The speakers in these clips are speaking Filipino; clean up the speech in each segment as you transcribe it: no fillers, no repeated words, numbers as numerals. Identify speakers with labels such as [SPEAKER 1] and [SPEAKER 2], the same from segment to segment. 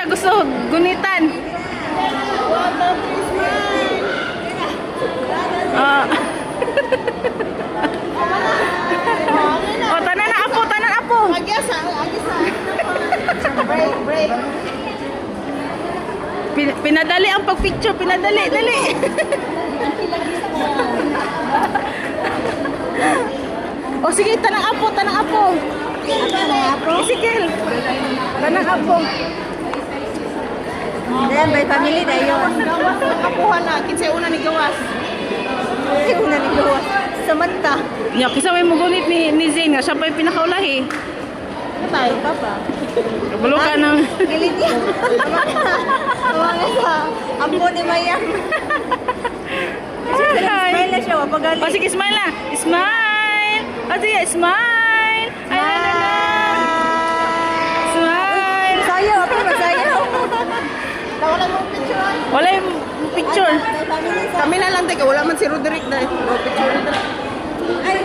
[SPEAKER 1] siya gusto gunitan. Ah. Oh, tanan na apo, tanan apo.
[SPEAKER 2] Break.
[SPEAKER 1] Pinadali ang pagpicture, pinadali, dali. O sige, tanang apo, tanang apo. Isikil. Tanang apo.
[SPEAKER 2] Then, by family na yun.
[SPEAKER 3] Kapuhan na, kinsay una ni gawas.
[SPEAKER 2] Hindi ko nanigawa. Samantha.
[SPEAKER 1] Nya, kisa may mugunit ni Zane nga, siya pa yung pinakaulahi.
[SPEAKER 2] Tayo ka pa.
[SPEAKER 1] Kabalo ka ng...
[SPEAKER 2] Gilid yan. Mga sa ampo ni Mayang. Smile na siya, wapagali.
[SPEAKER 1] O sige, smile na. Smile! O sige, smile! Ayan na. Smile!
[SPEAKER 2] Sayo, ako masayo.
[SPEAKER 3] Wala mong picture.
[SPEAKER 1] Wala yung picture.
[SPEAKER 3] Kami na lang, teka, wala man si Roderick na. Picture na.
[SPEAKER 2] Ay,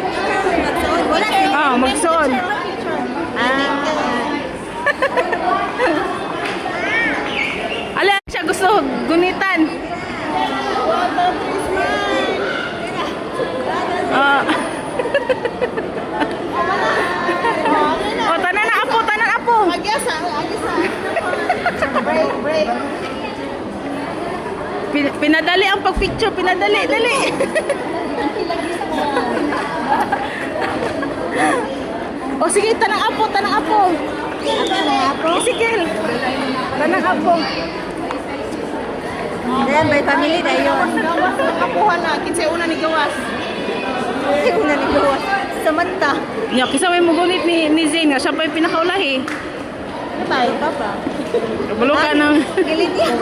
[SPEAKER 2] magsuot. Wala siya.
[SPEAKER 1] Ah, magsuon. Ala, siya gusto gunitan. Ah. Oh, tanan na apo, tanan apo.
[SPEAKER 3] Agyasa. Break.
[SPEAKER 1] Pinadali ang pagpicture, pinadali, dali. O sige, tanang apo, tanang apo. Isikil. Tanang apo.
[SPEAKER 2] Then, by family na yun.
[SPEAKER 3] Kapuhan na, kinsay una ni gawas.
[SPEAKER 2] Hindi ko nanigawa. Samantha.
[SPEAKER 1] Nya, kisa may mugunit ni Zane nga, siya pa yung pinakaulahi.
[SPEAKER 2] Tayo ka pa.
[SPEAKER 1] Kabalo ka ng...
[SPEAKER 2] Gilid yan.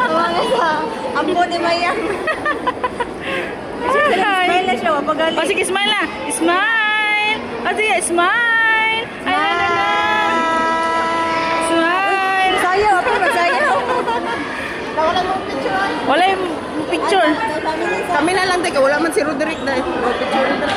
[SPEAKER 2] Mga sa ampo ni Mayang. Smile na siya, wapagali.
[SPEAKER 1] O sige, smile na. Smile! O sige, smile! Ayan na. Smile!
[SPEAKER 2] Sayo, ako masayo.
[SPEAKER 3] Wala mong picture.
[SPEAKER 1] Wala yung picture.
[SPEAKER 2] By family sa
[SPEAKER 3] Kami na lang, teka, wala man si Roderick na. Picture na.